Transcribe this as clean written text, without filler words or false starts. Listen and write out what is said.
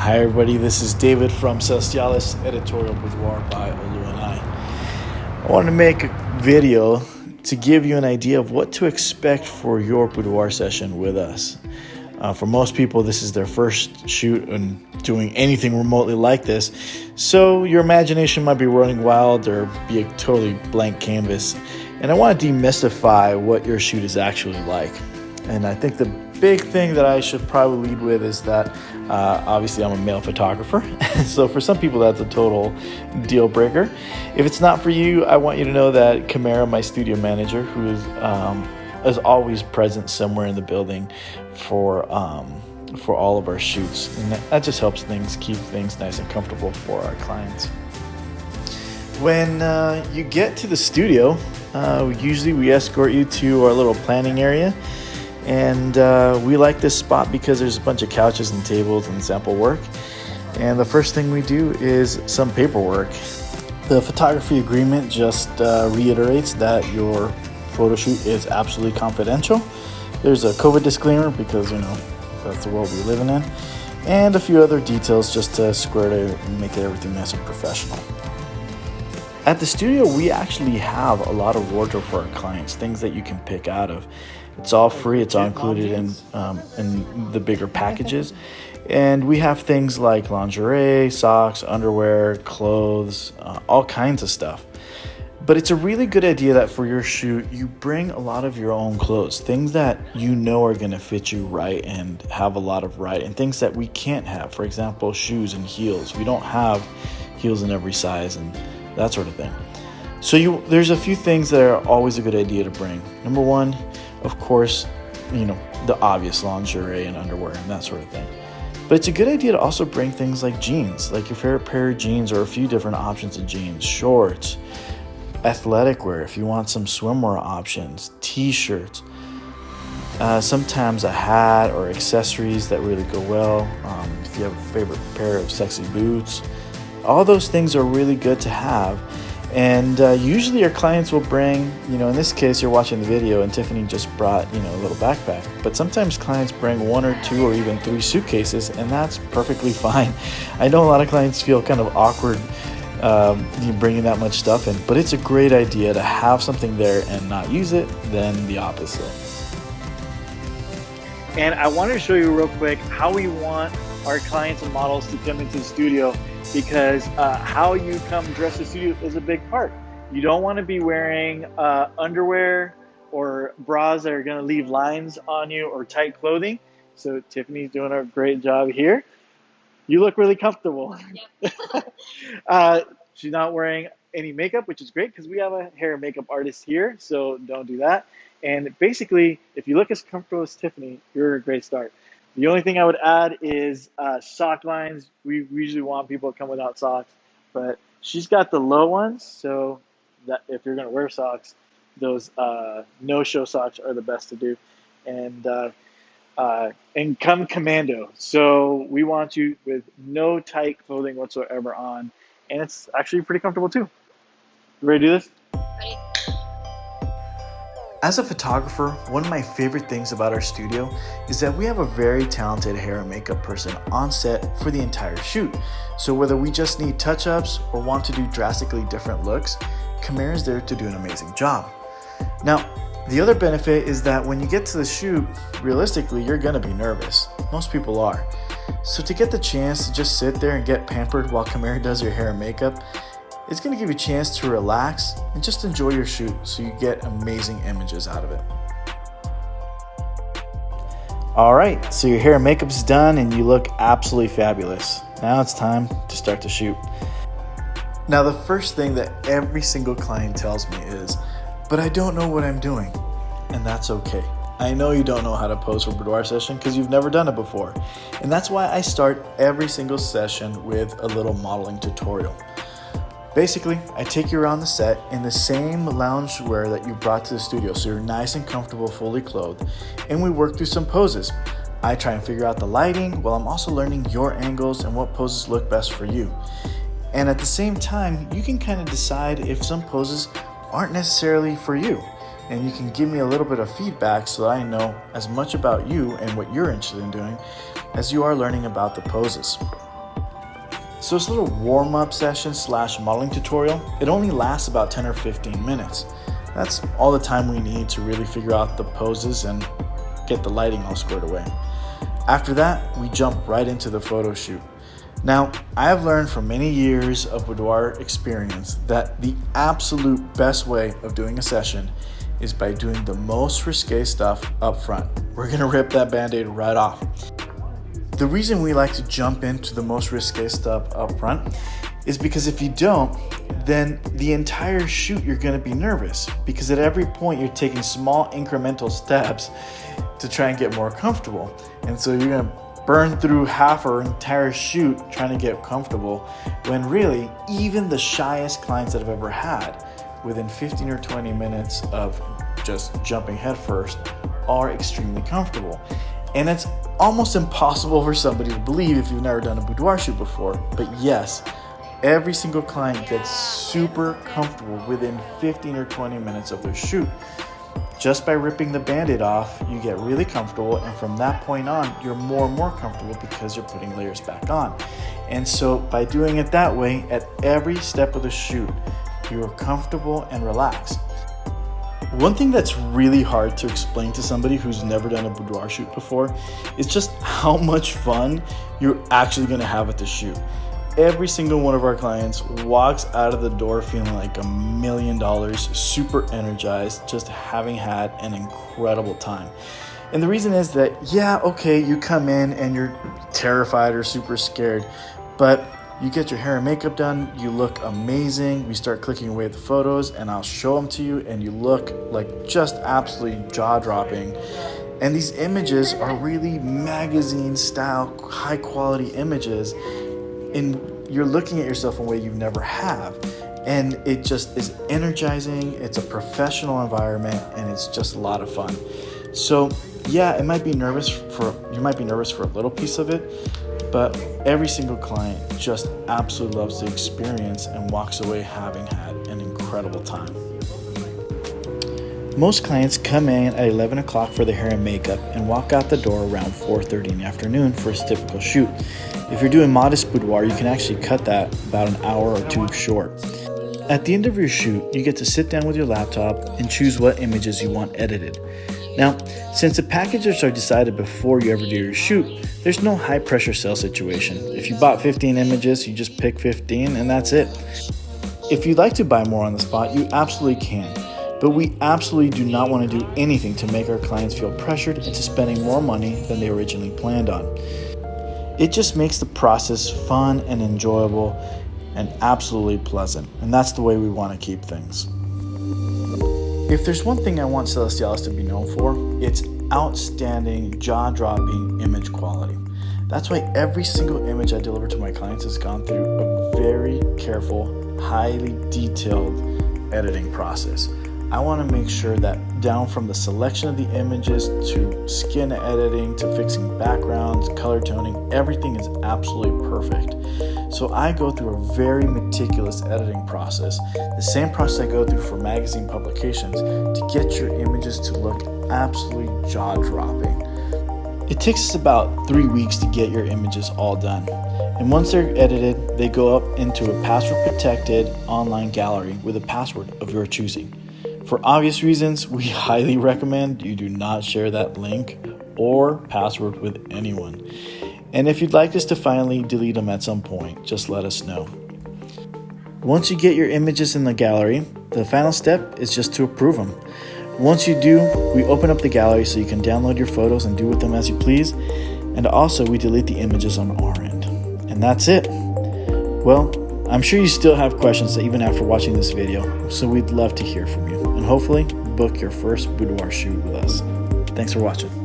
Hi everybody, this is David from Celestialis, Editorial Boudoir by Olu and I wanted to make a video to give you an idea of what to expect for your boudoir session with us. For most people, this is their first shoot and doing anything remotely like this, so your imagination might be running wild or be a totally blank canvas. And I want to demystify what your shoot is actually like. And I think the big thing that I should probably lead with is that obviously I'm a male photographer. So for some people that's a total deal breaker. If it's not for you, I want you to know that Kamara, my studio manager, who is always present somewhere in the building for all of our shoots. And that just helps keep things nice and comfortable for our clients. When you get to the studio, usually we escort you to our little planning area. And we like this spot because there's a bunch of couches and tables and sample work. And the first thing we do is some paperwork. The photography agreement just reiterates that your photo shoot is absolutely confidential. There's a COVID disclaimer because, that's the world we're living in. And a few other details just to make everything nice and professional. At the studio, we actually have a lot of wardrobe for our clients, things that you can pick out of. It's all free. It's all included in the bigger packages. And we have things like lingerie, socks, underwear, clothes, all kinds of stuff. But it's a really good idea that for your shoot, you bring a lot of your own clothes, things that you know are going to fit you right and have a lot of and things that we can't have. For example, shoes and heels. We don't have heels in every size and that sort of thing. So there's a few things that are always a good idea to bring. Number one, of course, the obvious lingerie and underwear and that sort of thing. But it's a good idea to also bring things like jeans, like your favorite pair of jeans or a few different options of jeans, shorts, athletic wear if you want some swimwear options, t-shirts, sometimes a hat or accessories that really go well. If you have a favorite pair of sexy boots, all those things are really good to have. And usually our clients will bring, in this case, you're watching the video and Tiffany just brought, a little backpack. But sometimes clients bring 1 or 2 or even 3 suitcases, and that's perfectly fine. I know a lot of clients feel kind of awkward bringing that much stuff in, but it's a great idea to have something there and not use it than the opposite. And I wanted to show you real quick how we want our clients and models to come into the studio, because how you come dressed to the studio is a big part. You don't want to be wearing underwear or bras that are going to leave lines on you or tight clothing. So Tiffany's doing a great job here. You look really comfortable. Yep. She's not wearing any makeup, which is great because we have a hair and makeup artist here, so don't do that. And basically, if you look as comfortable as Tiffany, you're a great start. The only thing I would add is sock lines. We usually want people to come without socks, but she's got the low ones, so that if you're going to wear socks, those no-show socks are the best to do. And come commando. So we want you with no tight clothing whatsoever on, and it's actually pretty comfortable too. You ready to do this? Ready. As a photographer, one of my favorite things about our studio is that we have a very talented hair and makeup person on set for the entire shoot. So whether we just need touch-ups or want to do drastically different looks, Kamara is there to do an amazing job. Now, the other benefit is that when you get to the shoot, realistically, you're gonna be nervous. Most people are. So to get the chance to just sit there and get pampered while Kamara does your hair and makeup, it's going to give you a chance to relax and just enjoy your shoot so you get amazing images out of it. All right, so your hair and makeup's done and you look absolutely fabulous. Now it's time to start the shoot. Now the first thing that every single client tells me is, but I don't know what I'm doing. And that's okay. I know you don't know how to pose for a boudoir session because you've never done it before. And that's why I start every single session with a little modeling tutorial. Basically, I take you around the set in the same loungewear that you brought to the studio, so you're nice and comfortable, fully clothed, and we work through some poses. I try and figure out the lighting while I'm also learning your angles and what poses look best for you. And at the same time, you can kind of decide if some poses aren't necessarily for you, and you can give me a little bit of feedback so that I know as much about you and what you're interested in doing as you are learning about the poses. So this little warm-up session / modeling tutorial, it only lasts about 10 or 15 minutes. That's all the time we need to really figure out the poses and get the lighting all squared away. After that, we jump right into the photo shoot. Now, I have learned from many years of boudoir experience that the absolute best way of doing a session is by doing the most risque stuff up front. We're gonna rip that band-aid right off. The reason we like to jump into the most risque stuff up front is because if you don't, then the entire shoot you're gonna be nervous, because at every point you're taking small incremental steps to try and get more comfortable. And so you're gonna burn through half our entire shoot trying to get comfortable, when really, even the shyest clients that I've ever had, within 15 or 20 minutes of just jumping headfirst, are extremely comfortable. And it's almost impossible for somebody to believe if you've never done a boudoir shoot before, but yes, every single client gets super comfortable within 15 or 20 minutes of their shoot. Just by ripping the band-aid off, you get really comfortable, and from that point on, you're more and more comfortable because you're putting layers back on. And so by doing it that way, at every step of the shoot, you're comfortable and relaxed. One thing that's really hard to explain to somebody who's never done a boudoir shoot before is just how much fun you're actually gonna have at the shoot. Every single one of our clients walks out of the door feeling like $1 million, super energized, just having had an incredible time. And the reason is that, yeah, okay, you come in and you're terrified or super scared, but you get your hair and makeup done, you look amazing, we start clicking away at the photos, and I'll show them to you, and you look like just absolutely jaw-dropping. And these images are really magazine-style, high-quality images, and you're looking at yourself in a way you've never have. And it just is energizing, it's a professional environment, and it's just a lot of fun. So yeah, you might be nervous for a little piece of it, but every single client just absolutely loves the experience and walks away having had an incredible time. Most clients come in at 11 o'clock for their hair and makeup and walk out the door around 4:30 in the afternoon for a typical shoot. If you're doing modest boudoir, you can actually cut that about an hour or two short. At the end of your shoot, you get to sit down with your laptop and choose what images you want edited. Now, since the packages are decided before you ever do your shoot, there's no high pressure sale situation. If you bought 15 images, you just pick 15 and that's it. If you'd like to buy more on the spot, you absolutely can. But we absolutely do not want to do anything to make our clients feel pressured into spending more money than they originally planned on. It just makes the process fun and enjoyable and absolutely pleasant. And that's the way we want to keep things. If there's one thing I want Celestialis to be known for, it's outstanding, jaw-dropping image quality. That's why every single image I deliver to my clients has gone through a very careful, highly detailed editing process. I want to make sure that down from the selection of the images to skin editing to fixing backgrounds, color toning, everything is absolutely perfect. So I go through a very meticulous editing process, the same process I go through for magazine publications, to get your images to look absolutely jaw-dropping. It takes us about 3 weeks to get your images all done. And once they're edited, they go up into a password-protected online gallery with a password of your choosing. For obvious reasons, we highly recommend you do not share that link or password with anyone. And if you'd like us to finally delete them at some point, just let us know. Once you get your images in the gallery, the final step is just to approve them. Once you do, we open up the gallery so you can download your photos and do with them as you please. And also, we delete the images on our end. And that's it. Well, I'm sure you still have questions even after watching this video, so we'd love to hear from you. And hopefully, book your first boudoir shoot with us. Thanks for watching.